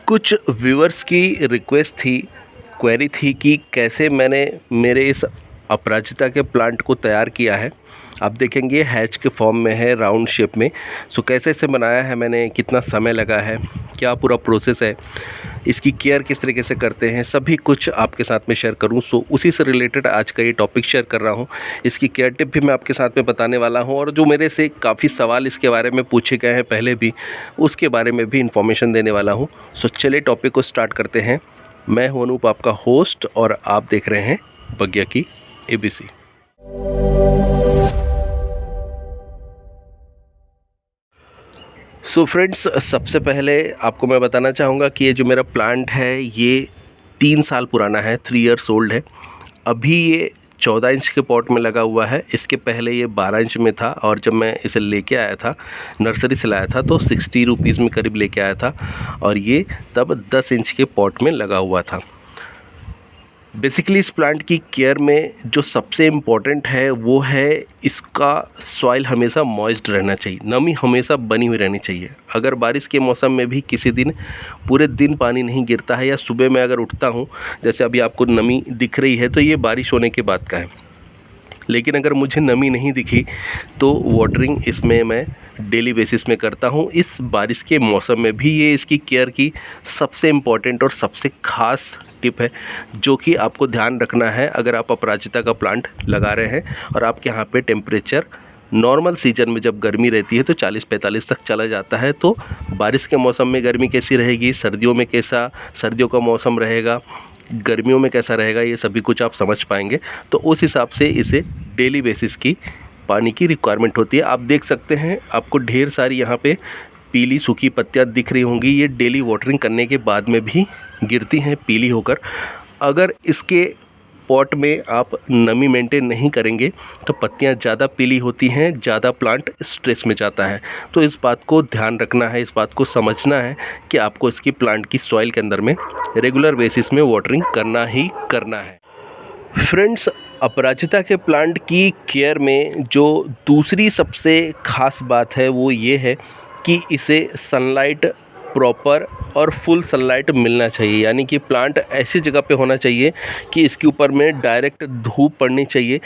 कुछ व्यूअर्स की रिक्वेस्ट थी, क्वेरी थी कि कैसे मैंने मेरे इस अपराजिता के प्लांट को तैयार किया है। आप देखेंगे हैच के फॉर्म में है, राउंड शेप में। सो कैसे इसे बनाया है मैंने, कितना समय लगा है, क्या पूरा प्रोसेस है, इसकी केयर किस तरीके से करते हैं, सभी कुछ आपके साथ में शेयर करूं। सो उसी से रिलेटेड आज का ये टॉपिक शेयर कर रहा हूं। इसकी केयर टिप भी मैं आपके साथ में बताने वाला हूं, और जो मेरे से काफ़ी सवाल इसके बारे में पूछे गए हैं पहले भी, उसके बारे में भी इन्फॉर्मेशन देने वाला हूं। सो चलिए टॉपिक को स्टार्ट करते हैं। मैं हूं अनूप, आपका होस्ट, और आप देख रहे हैं बगिया की ABC। सो फ्रेंड्स, सबसे पहले आपको मैं बताना चाहूँगा कि ये जो मेरा प्लांट है ये 3 साल पुराना है, 3 इयर्स ओल्ड है। अभी ये 14 इंच के पॉट में लगा हुआ है। इसके पहले ये 12 इंच में था, और जब मैं इसे लेके आया था, नर्सरी से लाया था, तो 60 रुपीज़ में करीब लेके आया था, और ये तब 10 इंच के पॉट में लगा हुआ था। बेसिकली इस प्लांट की केयर में जो सबसे इम्पॉर्टेंट है वो है इसका सॉइल हमेशा मॉइस्ट रहना चाहिए, नमी हमेशा बनी हुई रहनी चाहिए। अगर बारिश के मौसम में भी किसी दिन पूरे दिन पानी नहीं गिरता है, या सुबह मैं अगर उठता हूँ, जैसे अभी आपको नमी दिख रही है, तो ये बारिश होने के बाद का है। लेकिन अगर मुझे नमी नहीं दिखी तो वाटरिंग इसमें मैं डेली बेसिस में करता हूँ। इस बारिश के मौसम में भी ये इसकी केयर की सबसे इम्पॉर्टेंट और सबसे ख़ास टिप है, जो कि आपको ध्यान रखना है अगर आप अपराजिता का प्लांट लगा रहे हैं और आपके यहाँ पे टेम्परेचर नॉर्मल सीजन में जब गर्मी रहती है तो 40-45 तक चला जाता है। तो बारिश के मौसम में गर्मी कैसी रहेगी, सर्दियों में कैसा सर्दियों का मौसम रहेगा, गर्मियों में कैसा रहेगा, ये सभी कुछ आप समझ पाएंगे। तो उस हिसाब से इसे डेली बेसिस की पानी की रिक्वायरमेंट होती है। आप देख सकते हैं, आपको ढेर सारी यहाँ पे पीली सूखी पत्तियाँ दिख रही होंगी। ये डेली वाटरिंग करने के बाद में भी गिरती हैं पीली होकर। अगर इसके पॉट में आप नमी मेंटेन नहीं करेंगे तो पत्तियां ज़्यादा पीली होती हैं, ज़्यादा प्लांट स्ट्रेस में जाता है। तो इस बात को ध्यान रखना है, इस बात को समझना है कि आपको इसकी प्लांट की सॉइल के अंदर में रेगुलर बेसिस में वाटरिंग करना ही करना है। फ्रेंड्स, अपराजिता के प्लांट की केयर में जो दूसरी सबसे ख़ास बात है वो ये है कि इसे सनलाइट प्रॉपर और फुल सनलाइट मिलना चाहिए। यानी कि प्लांट ऐसी जगह पे होना चाहिए कि इसके ऊपर में डायरेक्ट धूप पड़नी चाहिए।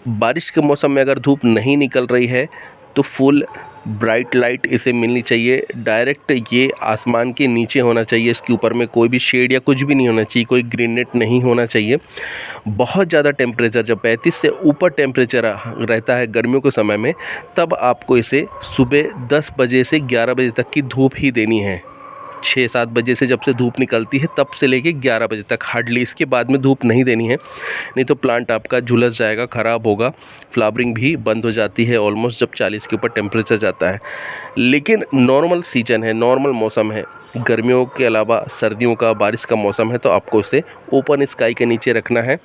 बारिश के मौसम में अगर धूप नहीं निकल रही है तो फुल ब्राइट लाइट इसे मिलनी चाहिए। डायरेक्ट ये आसमान के नीचे होना चाहिए, इसके ऊपर में कोई भी शेड या कुछ भी नहीं होना चाहिए, कोई ग्रीन नेट नहीं होना चाहिए। बहुत ज़्यादा टेम्परेचर, जब 35 से ऊपर टेम्परेचर रहता है गर्मियों के समय में, तब आपको इसे सुबह 10 बजे से 11 बजे तक की धूप ही देनी है। 6-7 बजे से जब से धूप निकलती है तब से लेके 11 बजे तक हार्डली, इसके बाद में धूप नहीं देनी है, नहीं तो प्लांट आपका झुलस जाएगा, ख़राब होगा। फ्लावरिंग भी बंद हो जाती है ऑलमोस्ट जब 40 के ऊपर टेम्परेचर जाता है। लेकिन नॉर्मल सीजन है, नॉर्मल मौसम है, गर्मियों के अलावा सर्दियों का, बारिश का मौसम है, तो आपको इसे ओपन स्काई के नीचे रखना है,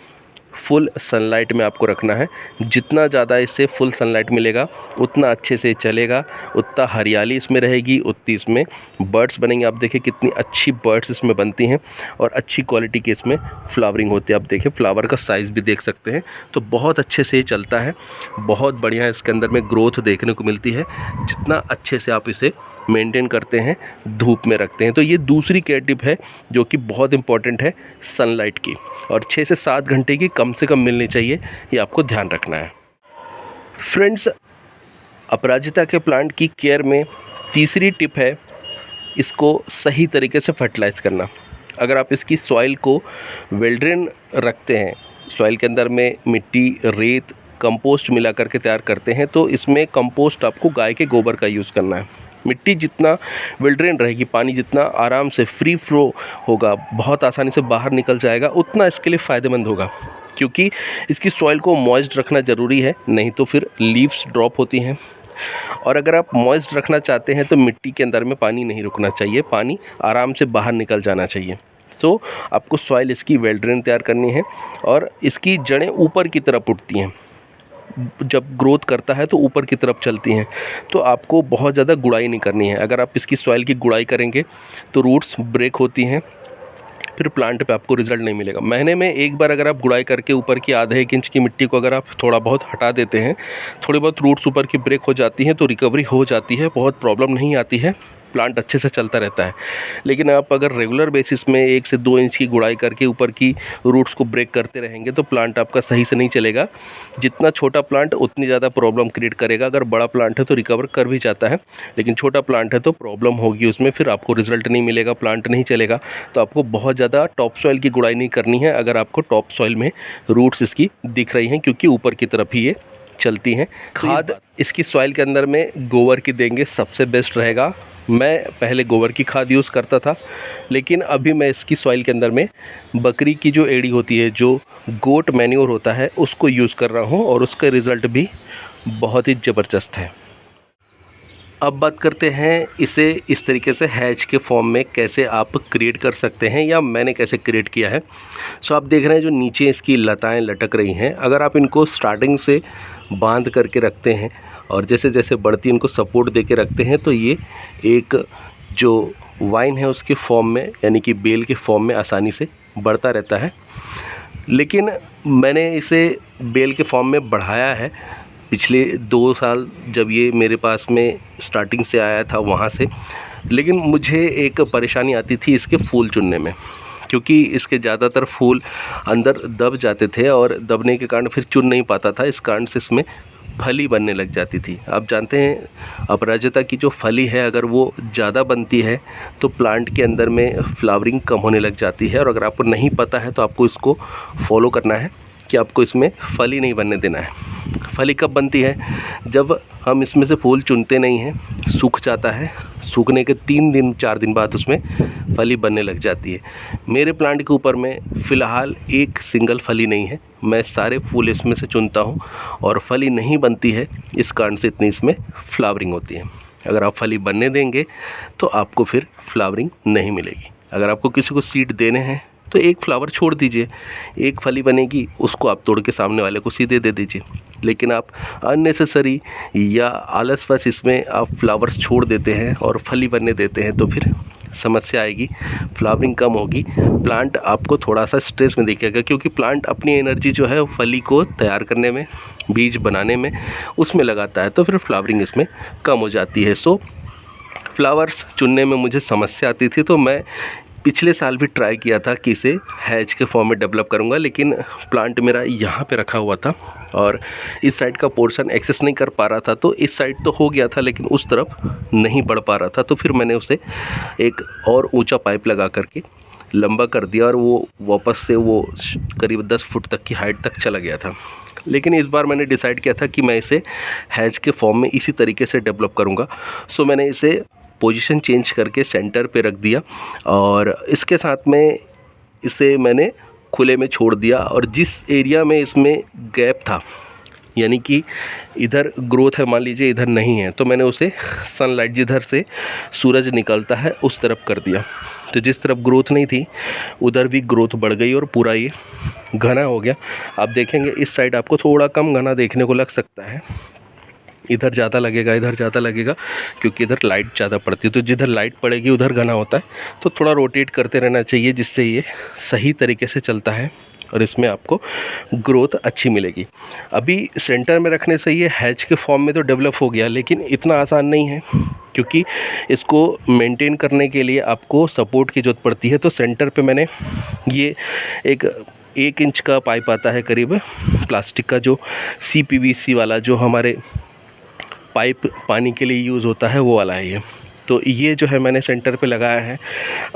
फुल सनलाइट में आपको रखना है। जितना ज़्यादा इससे फुल सनलाइट मिलेगा उतना अच्छे से चलेगा, उतना हरियाली इसमें रहेगी, उतनी इसमें बर्ड्स बनेंगे। आप देखिए कितनी अच्छी बर्ड्स इसमें बनती हैं और अच्छी क्वालिटी के इसमें फ्लावरिंग होती है। आप देखिए फ्लावर का साइज़ भी देख सकते हैं, तो बहुत अच्छे से ये चलता है, बहुत बढ़िया इसके अंदर में ग्रोथ देखने को मिलती है जितना अच्छे से आप इसे मेंटेन करते हैं, धूप में रखते हैं। तो ये दूसरी केयर टिप है जो कि बहुत इंपॉर्टेंट है सनलाइट की, और 6 से 7 घंटे की कम से कम मिलनी चाहिए, ये आपको ध्यान रखना है। फ्रेंड्स, अपराजिता के प्लांट की केयर में तीसरी टिप है इसको सही तरीके से फर्टिलाइज़ करना। अगर आप इसकी सॉइल को वेल ड्रेन रखते हैं, सॉइल के अंदर में मिट्टी, रेत, कंपोस्ट मिला करके तैयार करते हैं, तो इसमें कंपोस्ट आपको गाय के गोबर का यूज़ करना है। मिट्टी जितना वेल ड्रेन रहेगी, पानी जितना आराम से फ्री फ्लो होगा, बहुत आसानी से बाहर निकल जाएगा, उतना इसके लिए फ़ायदेमंद होगा। क्योंकि इसकी सॉइल को मॉइस्ट रखना ज़रूरी है, नहीं तो फिर लीव्स ड्रॉप होती हैं। और अगर आप मॉइस्ट रखना चाहते हैं तो मिट्टी के अंदर में पानी नहीं रुकना चाहिए, पानी आराम से बाहर निकल जाना चाहिए। तो आपको सॉइल इसकी वेल ड्रेन तैयार करनी है, और इसकी जड़ें ऊपर की तरफ उठती हैं, जब ग्रोथ करता है तो ऊपर की तरफ चलती हैं। तो आपको बहुत ज़्यादा गुड़ाई नहीं करनी है। अगर आप इसकी सॉइल की गुड़ाई करेंगे तो रूट्स ब्रेक होती हैं, फिर प्लांट पे आपको रिज़ल्ट नहीं मिलेगा। महीने में एक बार अगर आप गुड़ाई करके ऊपर की आधे 1 इंच की मिट्टी को अगर आप थोड़ा बहुत हटा देते हैं, थोड़ी बहुत रूट्स ऊपर की ब्रेक हो जाती हैं, तो रिकवरी हो जाती है, बहुत प्रॉब्लम नहीं आती है। प्लांट अच्छे से चलता रहता है। लेकिन आप अगर रेगुलर बेसिस में 1 से 2 इंच की गुड़ाई करके ऊपर की रूट्स को ब्रेक करते रहेंगे तो प्लांट आपका सही से नहीं चलेगा। जितना छोटा प्लांट उतनी ज़्यादा प्रॉब्लम क्रिएट करेगा। अगर बड़ा प्लांट है तो रिकवर कर भी जाता है, लेकिन छोटा प्लांट है तो प्रॉब्लम होगी उसमें, फिर आपको रिजल्ट नहीं मिलेगा, प्लांट नहीं चलेगा। तो आपको बहुत ज़्यादा टॉप सॉइल की गुड़ाई नहीं करनी है अगर आपको टॉप सॉइल में रूट्स इसकी दिख रही हैं, क्योंकि ऊपर की तरफ ही ये चलती हैं। खाद इसकी सॉइल के अंदर में गोबर की देंगे, सबसे बेस्ट रहेगा। मैं पहले गोबर की खाद यूज़ करता था, लेकिन अभी मैं इसकी सॉइल के अंदर में बकरी की जो एड़ी होती है, जो गोट मैन्योर होता है, उसको यूज़ कर रहा हूँ और उसका रिज़ल्ट भी बहुत ही ज़बरदस्त है। अब बात करते हैं इसे इस तरीके से हैच के फॉर्म में कैसे आप क्रिएट कर सकते हैं, या मैंने कैसे क्रिएट किया है। सो आप देख रहे हैं जो नीचे इसकी लताएं लटक रही हैं, अगर आप इनको स्टार्टिंग से बांध करके रखते हैं और जैसे जैसे बढ़ती इनको सपोर्ट दे के रखते हैं तो ये एक जो वाइन है उसके फॉर्म में, यानी कि बेल के फॉर्म में आसानी से बढ़ता रहता है। लेकिन मैंने इसे बेल के फॉर्म में बढ़ाया है पिछले 2 साल जब ये मेरे पास में स्टार्टिंग से आया था वहाँ से। लेकिन मुझे एक परेशानी आती थी इसके फूल चुनने में, क्योंकि इसके ज़्यादातर फूल अंदर दब जाते थे और दबने के कारण फिर चुन नहीं पाता था। इस कारण से इसमें फली बनने लग जाती थी। आप जानते हैं अपराजिता की जो फली है अगर वो ज़्यादा बनती है तो प्लांट के अंदर में फ्लावरिंग कम होने लग जाती है। और अगर आपको नहीं पता है तो आपको इसको फॉलो करना है कि आपको इसमें फली नहीं बनने देना है। फली कब बनती है? जब हम इसमें से फूल चुनते नहीं हैं, सूख जाता है, सूखने के 3 दिन 4 दिन बाद उसमें फली बनने लग जाती है। मेरे प्लांट के ऊपर में फ़िलहाल एक सिंगल फली नहीं है। मैं सारे फूल इसमें से चुनता हूँ और फली नहीं बनती है, इस कारण से इतनी इसमें फ्लावरिंग होती है। अगर आप फली बनने देंगे तो आपको फिर फ्लावरिंग नहीं मिलेगी। अगर आपको किसी को सीड देने हैं तो एक फ्लावर छोड़ दीजिए, एक फली बनेगी, उसको आप तोड़ के सामने वाले को सीधे दे दीजिए। लेकिन आप अननेसेसरी या आलसवश इसमें आप फ्लावर्स छोड़ देते हैं और फली बनने देते हैं तो फिर समस्या आएगी, फ्लावरिंग कम होगी, प्लांट आपको थोड़ा सा स्ट्रेस में दिखेगा, क्योंकि प्लांट अपनी एनर्जी जो है फली को तैयार करने में, बीज बनाने में, उसमें लगाता है, तो फिर फ्लावरिंग इसमें कम हो जाती है। सो फ्लावर्स चुनने में मुझे समस्या आती थी, तो मैं पिछले साल भी ट्राई किया था कि इसे हैच के फॉर्म में डेवलप करूंगा, लेकिन प्लांट मेरा यहाँ पे रखा हुआ था और इस साइड का पोर्शन एक्सेस नहीं कर पा रहा था। तो इस साइड तो हो गया था लेकिन उस तरफ नहीं बढ़ पा रहा था, तो फिर मैंने उसे एक और ऊंचा पाइप लगा करके लंबा कर दिया और वो वापस से वो करीब 10 फुट तक की हाइट तक चला गया था। लेकिन इस बार मैंने डिसाइड किया था कि मैं इसे हैच के फॉर्म में इसी तरीके से डेवलप करूँगा। सो मैंने इसे पोजीशन चेंज करके सेंटर पे रख दिया और इसके साथ में इसे मैंने खुले में छोड़ दिया। और जिस एरिया में इसमें गैप था, यानी कि इधर ग्रोथ है, मान लीजिए इधर नहीं है, तो मैंने उसे सनलाइट जिधर से सूरज निकलता है उस तरफ कर दिया। तो जिस तरफ ग्रोथ नहीं थी उधर भी ग्रोथ बढ़ गई और पूरा ये घना हो गया। आप देखेंगे इस साइड आपको थोड़ा कम घना देखने को लग सकता है, इधर ज़्यादा लगेगा, इधर ज़्यादा लगेगा, क्योंकि इधर लाइट ज़्यादा पड़ती है। तो जिधर लाइट पड़ेगी उधर घना होता है, तो थोड़ा रोटेट करते रहना चाहिए जिससे ये सही तरीके से चलता है और इसमें आपको ग्रोथ अच्छी मिलेगी। अभी सेंटर में रखने से ये हैच के फॉर्म में तो डेवलप हो गया, लेकिन इतना आसान नहीं है, क्योंकि इसको मेंटेन करने के लिए आपको सपोर्ट की ज़रूरत पड़ती है। तो सेंटर पे मैंने ये एक 1 इंच का पाइप आता है करीब, प्लास्टिक का, जो CPVC वाला जो हमारे पाइप पानी के लिए यूज़ होता है वो वाला है ये। तो ये जो है मैंने सेंटर पे लगाया है।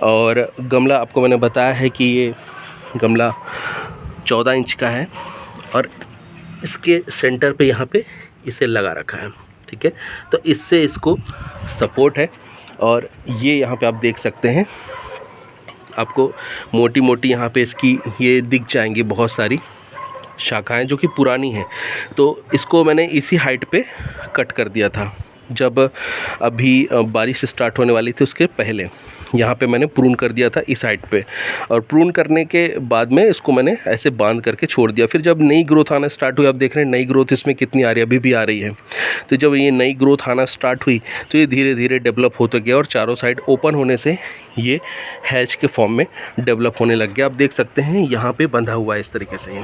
और गमला आपको मैंने बताया है कि ये गमला 14 इंच का है और इसके सेंटर पे यहाँ पे इसे लगा रखा है, ठीक है। तो इससे इसको सपोर्ट है और ये यहाँ पे आप देख सकते हैं, आपको मोटी मोटी यहाँ पे इसकी ये दिख जाएंगी बहुत सारी शाखाएं जो कि पुरानी हैं। तो इसको मैंने इसी हाइट पे कट कर दिया था जब अभी बारिश स्टार्ट होने वाली थी, उसके पहले यहाँ पे मैंने प्रून कर दिया था इस हाइट पे। और प्रून करने के बाद में इसको मैंने ऐसे बांध करके छोड़ दिया। फिर जब नई ग्रोथ आना स्टार्ट हुई, आप देख रहे हैं नई ग्रोथ इसमें कितनी आ रही है, अभी भी आ रही है। तो जब ये नई ग्रोथ आना स्टार्ट हुई तो ये धीरे धीरे डेवलप होता गया और चारों साइड ओपन होने से ये हैच के फॉर्म में डेवलप होने लग गया। आप देख सकते हैं यहाँ पर बंधा हुआ है इस तरीके से।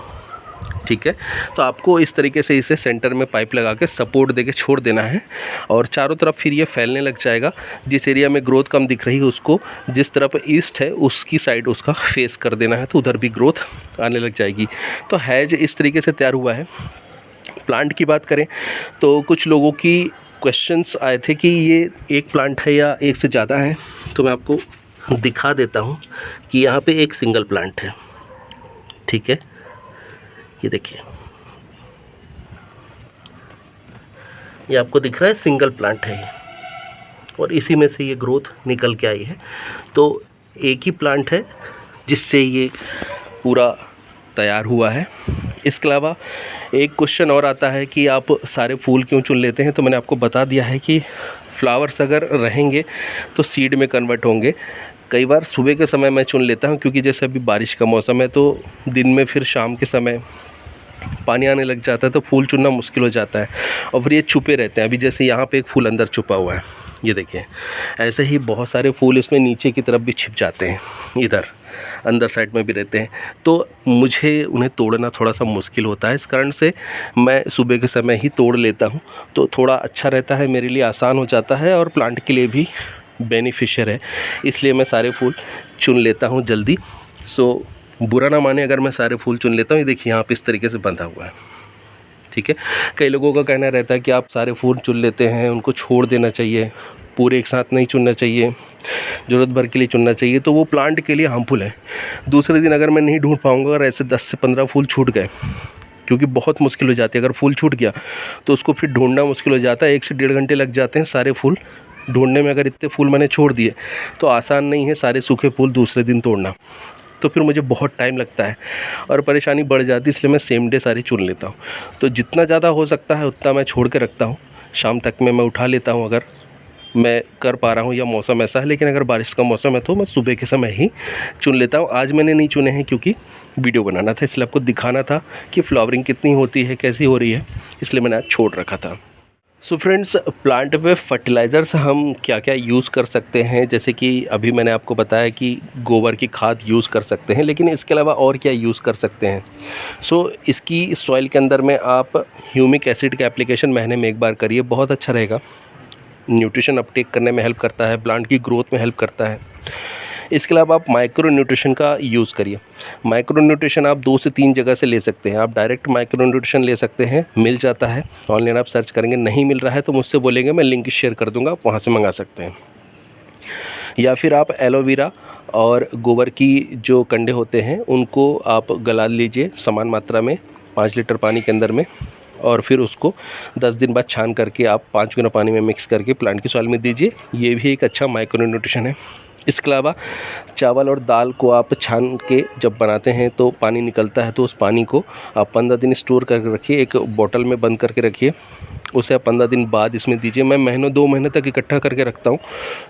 ठीक है। तो आपको इस तरीके से इसे सेंटर में पाइप लगा के सपोर्ट देके छोड़ देना है और चारों तरफ फिर ये फैलने लग जाएगा। जिस एरिया में ग्रोथ कम दिख रही है उसको जिस तरफ ईस्ट है उसकी साइड उसका फेस कर देना है, तो उधर भी ग्रोथ आने लग जाएगी। तो हैज इस तरीके से तैयार हुआ है। प्लांट की बात करें तो कुछ लोगों की क्वेश्चंस आए थे कि ये एक प्लांट है या एक से ज़्यादा है, तो मैं आपको दिखा देता हूँ कि यहाँ पे एक सिंगल प्लांट है। ठीक है, ये देखिए, ये आपको दिख रहा है सिंगल प्लांट है ये, और इसी में से ये ग्रोथ निकल के आई है। तो एक ही प्लांट है जिससे ये पूरा तैयार हुआ है। इसके अलावा एक क्वेश्चन और आता है कि आप सारे फूल क्यों चुन लेते हैं, तो मैंने आपको बता दिया है कि फ्लावर्स अगर रहेंगे तो सीड में कन्वर्ट होंगे। कई बार सुबह के समय मैं चुन लेता हूं क्योंकि जैसे अभी बारिश का मौसम है तो दिन में फिर शाम के समय पानी आने लग जाता है तो फूल चुनना मुश्किल हो जाता है और फिर ये छुपे रहते हैं। अभी जैसे यहाँ पे एक फूल अंदर छुपा हुआ है, ये देखिए, ऐसे ही बहुत सारे फूल इसमें नीचे की तरफ भी छिप जाते हैं, इधर अंदर साइड में भी रहते हैं, तो मुझे उन्हें तोड़ना थोड़ा सा मुश्किल होता है। इस कारण से मैं सुबह के समय ही तोड़ लेता हूँ, तो थोड़ा अच्छा रहता है, मेरे लिए आसान हो जाता है और प्लांट के लिए भी बेनिफिशियल है, इसलिए मैं सारे फूल चुन लेता हूँ जल्दी। सो बुरा ना माने अगर मैं सारे फूल चुन लेता हूँ। ये देखिए यहाँ पे इस तरीके से बंधा हुआ है। ठीक है, कई लोगों का कहना रहता है कि आप सारे फूल चुन लेते हैं, उनको छोड़ देना चाहिए, पूरे एक साथ नहीं चुनना चाहिए, ज़रूरत भर के लिए चुनना चाहिए, तो वो प्लांट के लिए हार्मफुल है। दूसरे दिन अगर मैं नहीं ढूंढ पाऊँगा, अगर ऐसे 10 से 15 फूल छूट गए, क्योंकि बहुत मुश्किल हो जाती है, अगर फूल छूट गया तो उसको फिर ढूंढना मुश्किल हो जाता है। 1 से 1.5 घंटे लग जाते हैं सारे फूल ढूंढने में। अगर इतने फूल मैंने छोड़ दिए तो आसान नहीं है सारे सूखे फूल दूसरे दिन तोड़ना, तो फिर मुझे बहुत टाइम लगता है और परेशानी बढ़ जाती है, इसलिए मैं सेम डे सारी चुन लेता हूँ। तो जितना ज़्यादा हो सकता है उतना मैं छोड़ के रखता हूँ, शाम तक में मैं उठा लेता हूँ अगर मैं कर पा रहा हूँ या मौसम ऐसा है। लेकिन अगर बारिश का मौसम है तो मैं सुबह के समय ही चुन लेता हूँ। आज मैंने नहीं चुने हैं क्योंकि वीडियो बनाना था, इसलिए आपको दिखाना था कि फ्लावरिंग कितनी होती है, कैसी हो रही है, इसलिए मैंने आज छोड़ रखा था। सो फ्रेंड्स, प्लांट पे फर्टिलाइज़र्स हम क्या क्या यूज़ कर सकते हैं, जैसे कि अभी मैंने आपको बताया कि गोबर की खाद यूज़ कर सकते हैं, लेकिन इसके अलावा और क्या यूज़ कर सकते हैं। सो इसकी सॉइल के अंदर में आप ह्यूमिक एसिड का एप्लीकेशन महीने में 1 बार करिए, बहुत अच्छा रहेगा। न्यूट्रिशन अपटेक करने में हेल्प करता है, प्लांट की ग्रोथ में हेल्प करता है। इसके अलावा आप माइक्रो न्यूट्रिशन का यूज़ करिए। माइक्रो न्यूट्रिशन आप 2 से 3 जगह से ले सकते हैं। आप डायरेक्ट माइक्रो न्यूट्रिशन ले सकते हैं, मिल जाता है ऑनलाइन, आप सर्च करेंगे। नहीं मिल रहा है तो मुझसे बोलेंगे, मैं लिंक शेयर कर दूंगा, आप वहाँ से मंगा सकते हैं। या फिर आप एलोवेरा और गोबर की जो कंडे होते हैं उनको आप गला लीजिए समान मात्रा में 5 लीटर पानी के अंदर में, और फिर उसको 10 दिन बाद छान करके आप 5 गुना पानी में मिक्स करके प्लांट की सॉइल में दीजिए। ये भी एक अच्छा माइक्रो न्यूट्रिशन है। इसके अलावा चावल और दाल को आप छान के जब बनाते हैं तो पानी निकलता है, तो उस पानी को आप 15 दिन स्टोर करके रखिए, एक बोतल में बंद करके रखिए। उसे आप 15 दिन बाद इसमें दीजिए। मैं महीनों 2 महीने तक इकट्ठा करके रखता हूँ,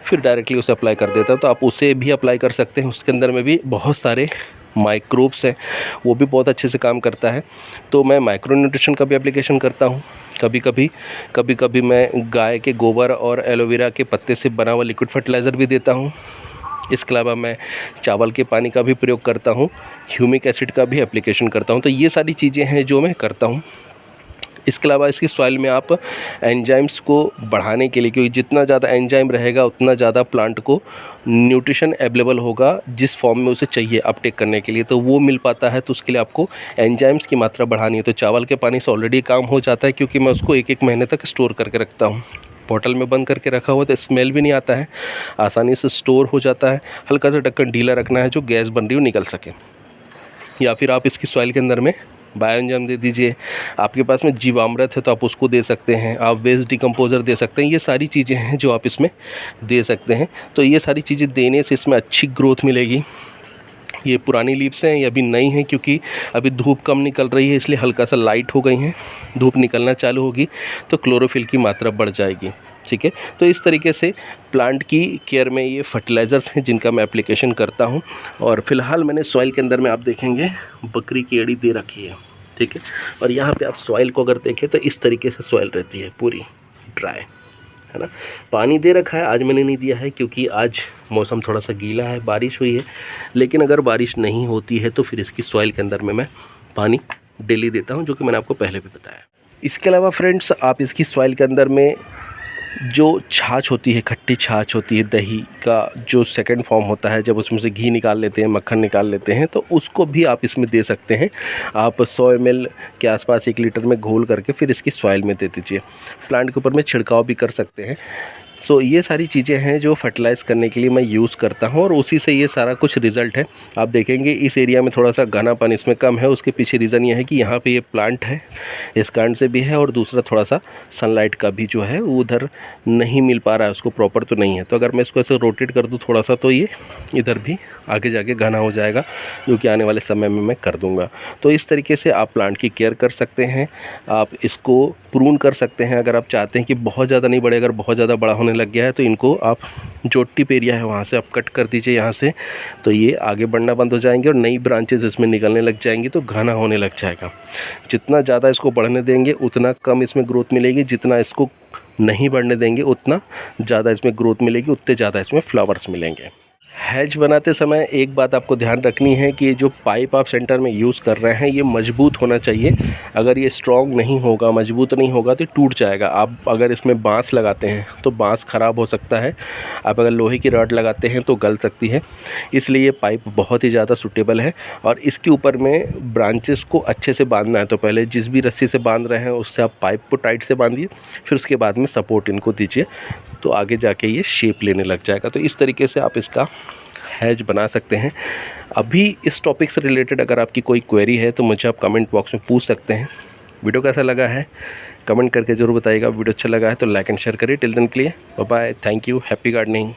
फिर डायरेक्टली उसे अप्लाई कर देता हूँ। तो आप उसे भी अप्लाई कर सकते हैं, उसके अंदर में भी बहुत सारे माइक्रोब्स हैं, वो भी बहुत अच्छे से काम करता है। तो मैं माइक्रो न्यूट्रिशन का भी एप्लीकेशन करता हूँ। कभी कभी मैं गाय के गोबर और एलोवेरा के पत्ते से बना हुआ लिक्विड फर्टिलाइज़र भी देता हूँ। इसके अलावा मैं चावल के पानी का भी प्रयोग करता हूँ, ह्यूमिक एसिड का भी एप्लीकेशन करता हूँ। तो ये सारी चीज़ें हैं जो मैं करता हूँ। इसके अलावा इसकी सॉइल में आप एंजाइम्स को बढ़ाने के लिए, क्योंकि जितना ज़्यादा एंजाइम रहेगा उतना ज़्यादा प्लांट को न्यूट्रिशन अवेलेबल होगा जिस फॉर्म में उसे चाहिए अपटेक करने के लिए, तो वो मिल पाता है। तो उसके लिए आपको एंजाइम्स की मात्रा बढ़ानी है। तो चावल के पानी से ऑलरेडी काम हो जाता है, क्योंकि मैं उसको 1-1 महीने तक स्टोर करके रखता हूँ। बॉटल में बंद करके रखा हुआ तो स्मेल भी नहीं आता है, आसानी से स्टोर हो जाता है। हल्का सा ढक्कन ढीला रखना है जो गैस बन रही हो निकल सके। या फिर आप इसकी सॉइल के अंदर में बायोएंजाइम दे दीजिए। आपके पास में जीवामृत है तो आप उसको दे सकते हैं, आप वेस्ट डिकम्पोज़र दे सकते हैं। ये सारी चीज़ें हैं जो आप इसमें दे सकते हैं। तो ये सारी चीज़ें देने से इसमें अच्छी ग्रोथ मिलेगी। ये पुरानी लीव्स हैं, ये अभी नई हैं, क्योंकि अभी धूप कम निकल रही है इसलिए हल्का सा लाइट हो गई हैं। धूप निकलना चालू होगी तो क्लोरोफिल की मात्रा बढ़ जाएगी। ठीक है, तो इस तरीके से प्लांट की केयर में ये फर्टिलाइज़र्स हैं जिनका मैं एप्लीकेशन करता हूँ। और फिलहाल मैंने सॉइल के अंदर में आप देखेंगे बकरी की एड़ी दे रखी है। ठीक है, और यहाँ पे आप सॉइल को अगर देखें तो इस तरीके से सॉइल रहती है, पूरी ड्राई है ना। पानी दे रखा है, आज मैंने नहीं दिया है क्योंकि आज मौसम थोड़ा सा गीला है, बारिश हुई है। लेकिन अगर बारिश नहीं होती है तो फिर इसकी सॉइल के अंदर में मैं पानी डेली देता हूँ, जो कि मैंने आपको पहले भी बताया। इसके अलावा फ्रेंड्स, आप इसकी सॉइल के अंदर में जो छाछ होती है, खट्टी छाछ होती है, दही का जो सेकंड फॉर्म होता है, जब उसमें से घी निकाल लेते हैं, मक्खन निकाल लेते हैं, तो उसको भी आप इसमें दे सकते हैं। आप 100 ml के आसपास 1 लीटर में घोल करके फिर इसकी सॉइल में दे दीजिए। प्लांट के ऊपर में छिड़काव भी कर सकते हैं। सो ये सारी चीज़ें हैं जो फर्टिलाइज़ करने के लिए मैं यूज़ करता हूँ और उसी से ये सारा कुछ रिज़ल्ट है। आप देखेंगे इस एरिया में थोड़ा सा घनापन इसमें कम है, उसके पीछे रीज़न ये है कि यहाँ पे ये प्लांट है, इस कारण से भी है, और दूसरा थोड़ा सा सनलाइट का भी जो है वो उधर नहीं मिल पा रहा है, उसको प्रॉपर तो नहीं है। तो अगर मैं इसको ऐसे रोटेट कर दूँ थोड़ा सा, तो ये इधर भी आगे जाके घना हो जाएगा, जो कि आने वाले समय में मैं कर दूँगा। तो इस तरीके से आप प्लांट की केयर कर सकते हैं। आप इसको प्रून कर सकते हैं अगर आप चाहते हैं कि बहुत ज़्यादा नहीं बढ़े। अगर बहुत ज़्यादा बड़ा होने लग गया है तो इनको आप जो टिप एरिया है वहाँ से आप कट कर दीजिए यहाँ से, तो ये आगे बढ़ना बंद हो जाएंगे और नई ब्रांचेस इसमें निकलने लग जाएंगी, तो घना होने लग जाएगा। जितना ज़्यादा इसको बढ़ने देंगे उतना कम इसमें ग्रोथ मिलेगी, जितना इसको नहीं बढ़ने देंगे उतना ज़्यादा इसमें ग्रोथ मिलेगी, उतने ज़्यादा इसमें फ्लावर्स मिलेंगे। हैज बनाते समय एक बात आपको ध्यान रखनी है कि ये जो पाइप आप सेंटर में यूज़ कर रहे हैं ये मजबूत होना चाहिए। अगर ये स्ट्रॉन्ग नहीं होगा, मजबूत नहीं होगा तो टूट जाएगा। आप अगर इसमें बांस लगाते हैं तो बांस ख़राब हो सकता है, आप अगर लोहे की रॉड लगाते हैं तो गल सकती है। इसलिए ये पाइप बहुत ही ज़्यादा सूटेबल है। और इसके ऊपर में ब्रांचेस को अच्छे से बांधना है, तो पहले जिस भी रस्सी से बांध रहे हैं उससे आप पाइप को टाइट से बांधिए, फिर उसके बाद में सपोर्ट इनको दीजिए, तो आगे जाके ये शेप लेने लग जाएगा। तो इस तरीके से आप इसका हैज बना सकते हैं। अभी इस टॉपिक से रिलेटेड अगर आपकी कोई क्वेरी है तो मुझे आप कमेंट बॉक्स में पूछ सकते हैं। वीडियो कैसा लगा है कमेंट करके ज़रूर बताइएगा। वीडियो अच्छा लगा है तो लाइक एंड शेयर करिए। टिल देन के लिए bye bye, thank you, happy gardening.